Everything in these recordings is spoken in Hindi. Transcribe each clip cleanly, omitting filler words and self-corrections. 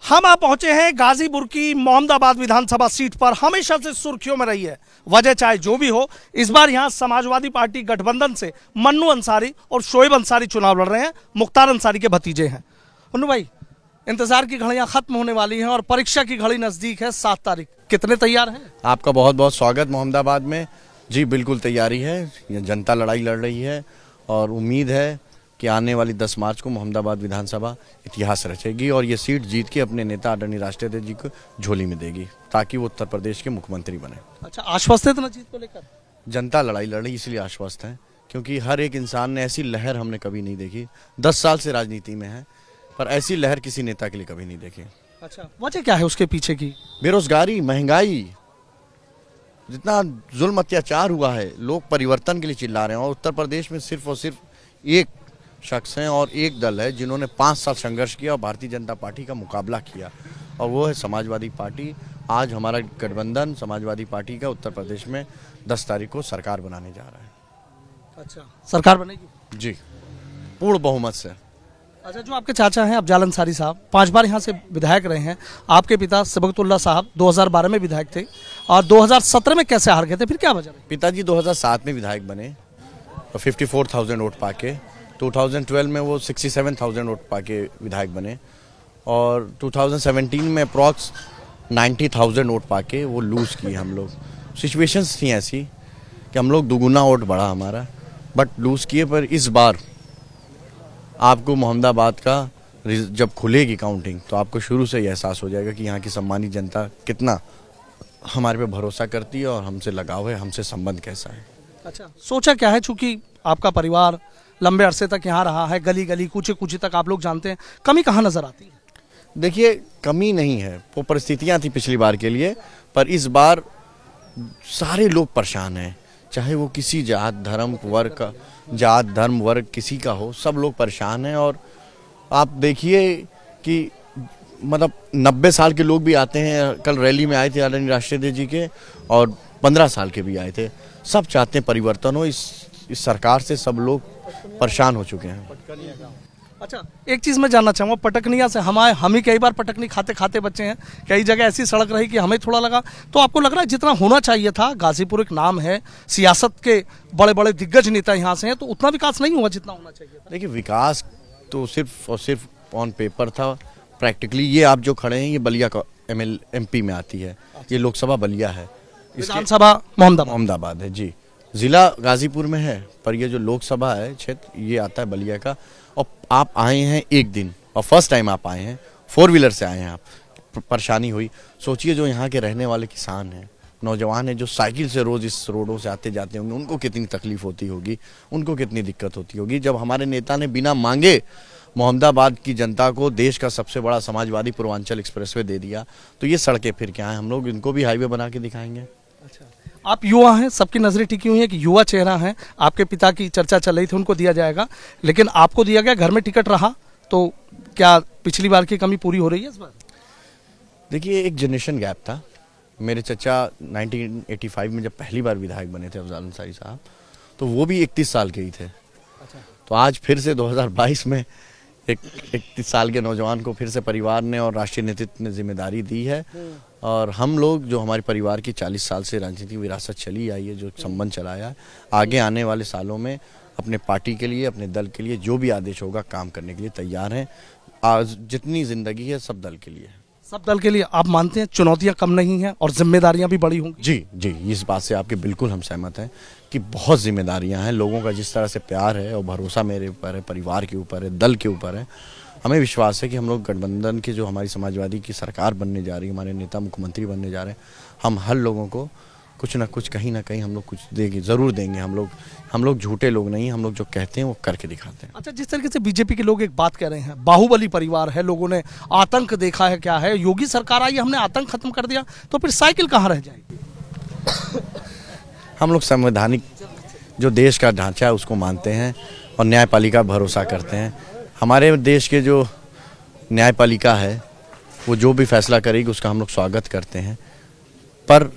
हम आप पहुंचे हैं गाजीपुर की मोहम्मदाबाद विधानसभा सीट पर। हमेशा से सुर्खियों में रही है, वजह चाहे जो भी हो। इस बार यहां समाजवादी पार्टी गठबंधन से मन्नू अंसारी और शोएब अंसारी चुनाव लड़ रहे हैं। मुख्तार अंसारी के भतीजे हैं। मन्नू भाई, इंतजार की घड़ियां खत्म होने वाली हैं और परीक्षा की घड़ी नजदीक है, 7 तारीख। कितने तैयार हैं? आपका बहुत बहुत स्वागत मोहम्मदाबाद में। जी बिल्कुल तैयारी है। ये जनता लड़ाई लड़ रही है और उम्मीद है कि आने वाली 10 मार्च को मोहम्मदाबाद विधानसभा इतिहास रचेगी और ये सीट जीत के अपने नेता आदरणीय राष्ट्रीय अध्यक्ष जी को झोली में देगी ताकि वो उत्तर प्रदेश के मुख्यमंत्री बने। अच्छा, आश्वस्त है ना जीत को लेकर? जनता लड़ाई लड़ रही इसलिए आश्वस्त है क्योंकि हर एक इंसान ने ऐसी लहर हमने कभी नहीं देखी। 10 साल से राजनीति में है पर ऐसी लहर किसी नेता के लिए कभी नहीं देखी। अच्छा, वजह क्या है उसके पीछे की? बेरोजगारी, महंगाई, जितना जुल्म अत्याचार हुआ है, लोग परिवर्तन के लिए चिल्ला रहे हैं और उत्तर प्रदेश में सिर्फ और सिर्फ एक शख्स हैं और एक दल है जिन्होंने 5 साल संघर्ष किया और भारतीय जनता पार्टी का मुकाबला किया और वो है समाजवादी पार्टी। आज हमारा गठबंधन समाजवादी पार्टी का उत्तर प्रदेश में 10 तारीख को सरकार बनाने जा रहा है। अच्छा, सरकार बनेगी? जी, पूर्ण बहुमत से। अच्छा, जो आपके चाचा हैं अफजाल अंसारी साहब, 5 बार यहाँ से विधायक रहे हैं। आपके पिता सबकतुल्ला साहब 2012 में विधायक थे और 2017 में कैसे हार गए थे, फिर क्या वजह रही? पिताजी 2007 में विधायक बने और 54,000 वोट पाके। 2012 में वो 67,000 वोट पाके विधायक बने और 2017 में अप्रॉक्स 90,000 वोट पाके वो लूज़ किए हम लोग। सिचुएशंस थी ऐसी कि हम लोग दुगुना वोट बढ़ा हमारा, बट लूज़ किए। पर इस बार आपको मोहम्मदाबाद का जब खुलेगी काउंटिंग तो आपको शुरू से ही एहसास हो जाएगा कि यहाँ की सम्मानित जनता कितना हमारे पे भरोसा करती है और हमसे लगाव है, हमसे संबंध कैसा है। अच्छा, सोचा क्या है? चूंकि आपका परिवार लंबे अरसे तक यहाँ रहा है, गली गली कूचे कूचे तक आप लोग जानते हैं, कमी कहाँ नजर आती है? देखिए, कमी नहीं है, वो परिस्थितियाँ थी पिछली बार के लिए, पर इस बार सारे लोग परेशान हैं, चाहे वो किसी जात धर्म वर्ग का, जात धर्म वर्ग किसी का हो, सब लोग परेशान हैं। और आप देखिए कि मतलब 90 साल के लोग भी आते हैं। कल रैली में आए थे आदरणीय राष्ट्रीय अध्यक्ष जी के और 15 साल के भी आए थे। सब चाहते हैं परिवर्तन हो। इस सरकार से सब लोग परेशान हो चुके हैं। अच्छा, एक चीज़ मैं जानना चाहूँगा, पटकनिया से हम ही कई बार पटकनी खाते खाते बच्चे हैं। कई जगह ऐसी सड़क रही कि हमें थोड़ा लगा, तो आपको लग रहा है जितना होना चाहिए था? गाजीपुर एक नाम है, सियासत के बड़े बड़े दिग्गज नेता यहाँ से हैं, तो उतना विकास नहीं हुआ जितना होना चाहिए था। देखिए, विकास तो सिर्फ और सिर्फ ऑन पेपर था। प्रैक्टिकली ये आप जो खड़े हैं ये बलिया का MP में आती है। ये लोकसभा बलिया है, विधानसभा मोहम्मदाबाद है। जी, जिला गाजीपुर में है पर ये जो लोकसभा है क्षेत्र ये आता है बलिया का। और आप आए हैं एक दिन और फर्स्ट टाइम आप आए हैं, 4 व्हीलर से आए हैं आप, परेशानी हुई। सोचिए जो यहाँ के रहने वाले किसान हैं, नौजवान हैं, जो साइकिल से रोज इस रोडों से आते जाते होंगे, उनको कितनी तकलीफ होती होगी, उनको कितनी दिक्कत होती होगी जब हमारे नेता ने बिना मांगे मोहम्मदाबाद की जनता को देश का सबसे बड़ा समाजवादी पूर्वांचल एक्सप्रेसवे दे दिया। तो ये सड़कें फिर क्या है, हम लोग इनको भी हाईवे बना के दिखाएंगे। अच्छा, आप युवा हैं, सबकी नजरें टिकी हुई है कि युवा चेहरा है। आपके पिता की चर्चा चल रही थी, उनको दिया जाएगा, लेकिन आपको दिया गया, घर में टिकट रहा, तो क्या पिछली बार की कमी पूरी हो रही है इस बार? देखिए, एक जनरेशन गैप था। मेरे चचा 1985 में जब पहली बार विधायक बने थे अफजाल अंसारी साहब, तो वो भी 31 साल के ही थे। अच्छा। तो आज फिर से 2022 में एक 31 साल के नौजवान को फिर से परिवार ने और राष्ट्रीय नेतृत्व ने जिम्मेदारी दी है। और हम लोग जो हमारे परिवार की 40 साल से राजनीतिक विरासत चली आई है, जो संबंध चलाया है, आगे आने वाले सालों में अपने पार्टी के लिए, अपने दल के लिए जो भी आदेश होगा काम करने के लिए तैयार हैं। आज जितनी जिंदगी है सब दल के लिए है। सब दल के लिए आप मानते हैं चुनौतियां कम नहीं हैं और जिम्मेदारियां भी बड़ी होंगी? जी जी, इस बात से आपके बिल्कुल हम सहमत हैं कि बहुत जिम्मेदारियां हैं। लोगों का जिस तरह से प्यार है और भरोसा मेरे ऊपर है, परिवार के ऊपर है, दल के ऊपर है, हमें विश्वास है कि हम लोग गठबंधन की जो हमारी समाजवादी की सरकार बनने जा रही है, हमारे नेता मुख्यमंत्री बनने जा रहे हैं, हम हर लोगों को कुछ ना कुछ कहीं ना कहीं हम लोग कुछ देंगे, ज़रूर देंगे। हम लोग झूठे लोग नहीं, हम लोग जो कहते हैं वो करके दिखाते हैं। अच्छा, जिस तरीके से बीजेपी के लोग एक बात कह रहे हैं, बाहुबली परिवार है, लोगों ने आतंक देखा है, क्या है, योगी सरकार आई, हमने आतंक खत्म कर दिया, तो फिर साइकिल कहाँ रह जाएगी? हम लोग संवैधानिक जो देश का ढांचा है उसको मानते हैं और न्यायपालिका भरोसा करते हैं। हमारे देश के जो न्यायपालिका है वो जो भी फैसला करेगी उसका हम लोग स्वागत करते हैं। पर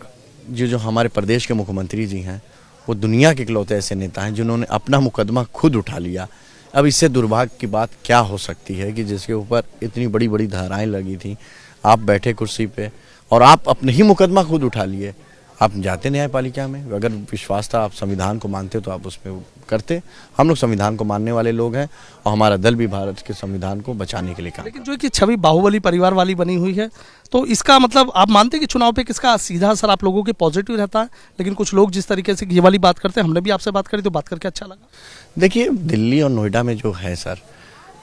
जो हमारे प्रदेश के मुख्यमंत्री जी हैं वो दुनिया के इकलौते ऐसे नेता हैं जिन्होंने अपना मुकदमा खुद उठा लिया। अब इससे दुर्भाग्य की बात क्या हो सकती है कि जिसके ऊपर इतनी बड़ी बड़ी धाराएं लगी थी, आप बैठे कुर्सी पे और आप अपने ही मुकदमा खुद उठा लिए। आप जाते न्यायपालिका में, अगर विश्वास था, आप संविधान को मानते तो आप उसमें करते। हम लोग संविधान को मानने वाले लोग हैं और हमारा दल भी भारत के संविधान को बचाने के लिए काम। लेकिन जो कि छवि बाहुबली परिवार वाली बनी हुई है, तो इसका मतलब आप मानते हैं कि चुनाव पे किसका सीधा असर आप लोगों के पॉजिटिव रहता है? लेकिन कुछ लोग जिस तरीके से ये वाली बात करते हैं, हमने भी आपसे बात करी तो बात करके अच्छा लगा। देखिए, दिल्ली और नोएडा में जो है सर,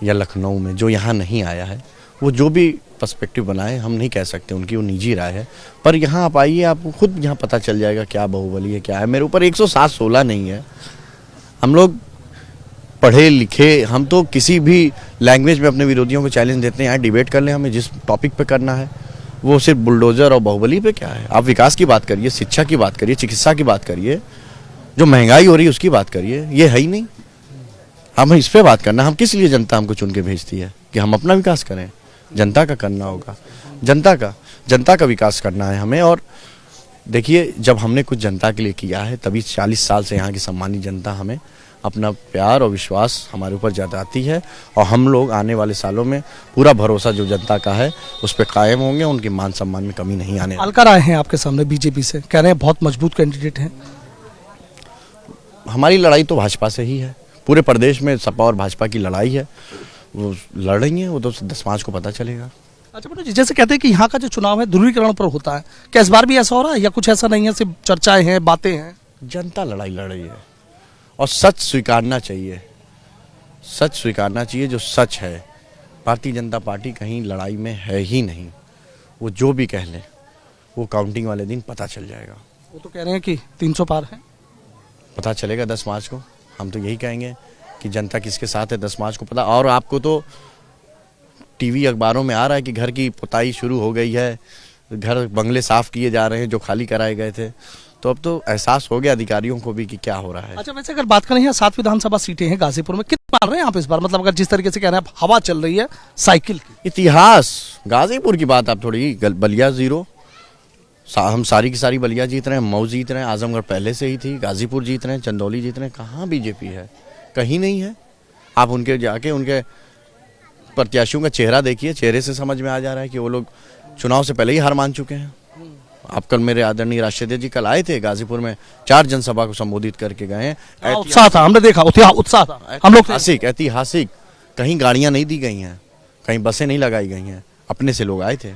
या लखनऊ में जो यहाँ नहीं आया है, वो जो भी पर्सपेक्टिव बनाए, हम नहीं कह सकते, उनकी वो निजी राय है। पर यहाँ आप आइए, आपको खुद यहाँ पता चल जाएगा क्या बाहुबली है, क्या है। मेरे ऊपर 107-16 नहीं है। हम लोग पढ़े लिखे, हम तो किसी भी लैंग्वेज में अपने विरोधियों को चैलेंज देते हैं। यहाँ डिबेट कर लें, हमें जिस टॉपिक पे करना है। वो सिर्फ बुलडोजर और बाहुबली पे क्या है? आप विकास की बात करिए, शिक्षा की बात करिए, चिकित्सा की बात करिए, जो महंगाई हो रही है उसकी बात करिए। ये है ही नहीं। हम इस पे बात करना, हम किस लिए जनता हमको चुन के भेजती है कि हम अपना विकास करें? जनता का करना होगा, जनता का विकास करना है हमें। और देखिए, जब हमने कुछ जनता के लिए किया है, तभी 40 साल से यहाँ की सम्मानित जनता हमें अपना प्यार और विश्वास हमारे ऊपर जताती है। और हम लोग आने वाले सालों में पूरा भरोसा जो जनता का है उस पर कायम होंगे, उनके मान सम्मान में कमी नहीं आने। अलकर आए हैं आपके सामने बीजेपी से, कह रहे हैं बहुत मजबूत कैंडिडेट हैं। हमारी लड़ाई तो भाजपा से ही है। पूरे प्रदेश में सपा और भाजपा की लड़ाई है, वो लड़ रही है, वो तो 10 मार्च को पता चलेगा। अच्छा मनोज जी, जैसे कहते हैं कि यहाँ का जो चुनाव है ध्रुवीकरण पर होता है, क्या इस बार भी ऐसा हो रहा है या कुछ ऐसा नहीं है, सिर्फ चर्चाएं हैं, बातें हैं? जनता लड़ाई लड़ रही है और सच स्वीकारना चाहिए, सच स्वीकारना चाहिए जो सच है। भारतीय जनता पार्टी कहीं लड़ाई में है ही नहीं। वो जो भी कह लें, वो काउंटिंग वाले दिन पता चल जाएगा। वो तो कह रहे हैं कि 300 पार है। पता चलेगा 10 मार्च को। हम तो यही कहेंगे कि जनता किसके साथ है 10 मार्च को पता। और आपको तो टीवी अखबारों में आ रहा है कि घर की पुताई शुरू हो गई है, घर बंगले साफ किए जा रहे हैं जो खाली कराए गए थे। तो अब तो एहसास हो गया अधिकारियों को भी कि क्या हो रहा है। अच्छा, वैसे अगर बात करें, यहाँ 7 विधानसभा सीटें हैं गाजीपुर में, कितने मार रहे हैं आप इस बार? मतलब अगर जिस तरीके से कह रहे हैं हवा चल रही है साइकिल की। इतिहास, गाजीपुर की बात आप थोड़ी, बलिया 0, हम सारी की सारी बलिया जीत रहे हैं, मऊ जीत रहे हैं, आजमगढ़ पहले से ही थी, गाजीपुर जीत रहे हैं, चंदौली जीत रहे हैं। कहाँ बीजेपी है? कहीं नहीं है। आप उनके जाके उनके प्रत्याशियों का चेहरा देखिए, चेहरे से समझ में आ जा रहा है कि वो लोग चुनाव से पहले ही हार मान चुके हैं। आप कल मेरे आदरणीय राष्ट्रीय जी कल आए थे गाजीपुर में, 4 जनसभा को संबोधित करके गए हैं। उत्साह था, हमने देखा उत्साह था। हम लोग ऐतिहासिक, कहीं गाड़ियां नहीं दी गई हैं, कहीं बसें नहीं लगाई गई हैं, अपने से लोग आए थे,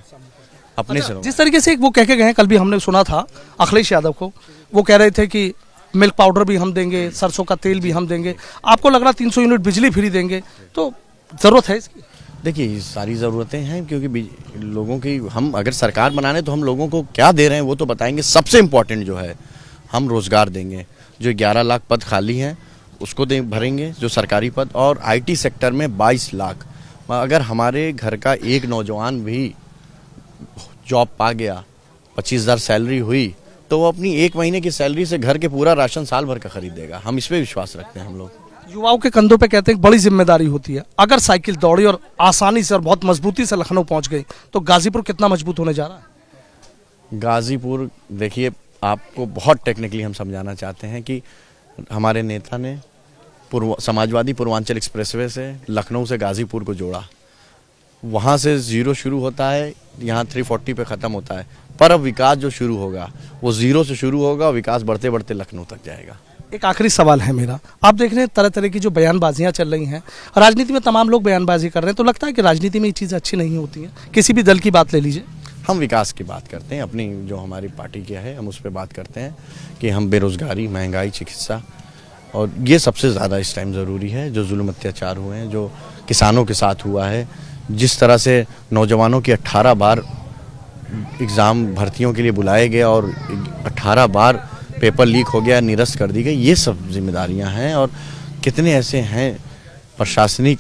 अपने से लोग। जिस तरीके से वो कह के गए हैं, कल भी हमने सुना था अखिलेश यादव को, वो कह रहे थे कि मिल्क पाउडर भी हम देंगे, सरसों का तेल भी हम देंगे। आपको लग रहा 300 यूनिट बिजली फ्री देंगे, तो जरूरत है इसकी? देखिए, ये सारी ज़रूरतें हैं, क्योंकि लोगों की, हम अगर सरकार बनाने तो हम लोगों को क्या दे रहे हैं वो तो बताएंगे। सबसे इम्पोर्टेंट जो है, हम रोज़गार देंगे। जो 11 लाख पद खाली हैं उसको भरेंगे, जो सरकारी पद, और आईटी सेक्टर में 22 लाख। अगर हमारे घर का एक नौजवान भी जॉब पा गया, 25,000 सैलरी हुई, तो वो अपनी 1 महीने की सैलरी से घर के पूरा राशन साल भर का खरीदेगा। हम इस पर विश्वास रखते हैं। हम लोग युवाओं के कंधों पे कहते हैं बड़ी जिम्मेदारी होती है। अगर साइकिल दौड़ी और आसानी से और बहुत मजबूती से लखनऊ पहुंच गई, तो गाजीपुर कितना मजबूत होने जा रहा है? गाजीपुर, देखिए, आपको बहुत टेक्निकली हम समझाना चाहते हैं कि हमारे नेता ने समाजवादी पूर्वांचल एक्सप्रेसवे से लखनऊ से गाजीपुर को जोड़ा। वहाँ से 0 शुरू होता है, यहाँ 340 पे ख़त्म होता है। पर अब विकास जो शुरू होगा वो 0 से शुरू होगा और विकास बढ़ते बढ़ते लखनऊ तक जाएगा। एक आखिरी सवाल है मेरा, आप देख रहे हैं तरह तरह की जो बयानबाजियां चल रही हैं, राजनीति में तमाम लोग बयानबाजी कर रहे हैं, तो लगता है कि राजनीति में ये चीज़ अच्छी नहीं होती है? किसी भी दल की बात ले लीजिए, हम विकास की बात करते हैं, अपनी जो हमारी पार्टी क्या है हम उस पर बात करते हैं कि हम बेरोजगारी, महंगाई, चिकित्सा, और ये सबसे ज़्यादा इस टाइम ज़रूरी है। जो जुल्म अत्याचार हुए हैं, जो किसानों के साथ हुआ है, जिस तरह से नौजवानों की 18 बार एग्ज़ाम भर्तियों के लिए बुलाए गए और 18 बार पेपर लीक हो गया, निरस्त कर दी गई, ये सब जिम्मेदारियां हैं। और कितने ऐसे हैं प्रशासनिक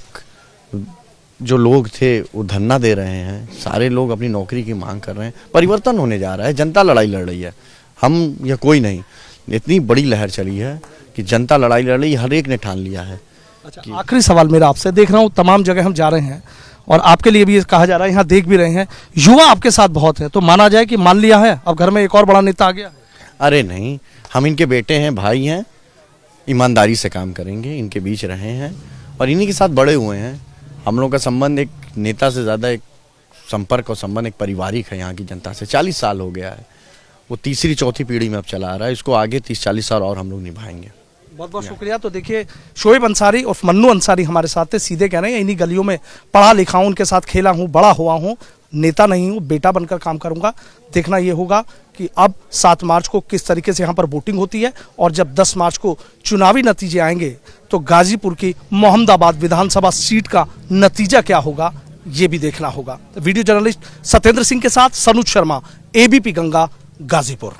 जो लोग थे वो धरना दे रहे हैं, सारे लोग अपनी नौकरी की मांग कर रहे हैं। परिवर्तन होने जा रहा है, जनता लड़ाई लड़ रही है, हम या कोई नहीं। इतनी बड़ी लहर चली है कि जनता लड़ाई लड़ रही है, हर एक ने ठान लिया है। अच्छा, आखिरी सवाल मेरा आपसे, देख रहा हूँ तमाम जगह हम जा रहे हैं और आपके लिए भी कहा जा रहा है, यहाँ देख भी रहे हैं युवा आपके साथ बहुत है, तो माना जाए कि मान लिया है अब घर में एक और बड़ा नेता आ गया है? अरे नहीं, हम इनके बेटे हैं, भाई हैं, ईमानदारी से काम करेंगे, इनके बीच रहे हैं और और इन्हीं के साथ बड़े हुए हैं। हम लोग का संबंध एक नेता से ज़्यादा एक संपर्क और संबंध एक पारिवारिक है यहाँ की जनता से। 40 साल हो गया है, वो तीसरी चौथी पीढ़ी में अब चला आ रहा है। इसको आगे 30-40 साल और हम लोग निभाएंगे। बहुत बहुत शुक्रिया। तो देखिए, शोएब अंसारी और मन्नू अंसारी हमारे साथ थे। सीधे कह रहे हैं इन्हीं गलियों में पढ़ा लिखा हूँ, उनके साथ खेला हूँ, बड़ा हुआ हूँ, नेता नहीं हूँ, बेटा बनकर काम करूंगा। देखना ये होगा कि अब 7 मार्च को किस तरीके से यहाँ पर वोटिंग होती है, और जब 10 मार्च को चुनावी नतीजे आएंगे तो गाजीपुर की मोहम्मदाबाद विधानसभा सीट का नतीजा क्या होगा, ये भी देखना होगा। वीडियो जर्नलिस्ट सत्येंद्र सिंह के साथ सनुज शर्मा, एबीपी गंगा, गाजीपुर।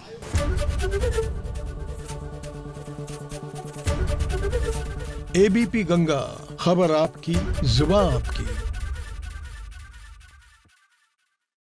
एबीपी गंगा, खबर आपकी, जुबान आपकी।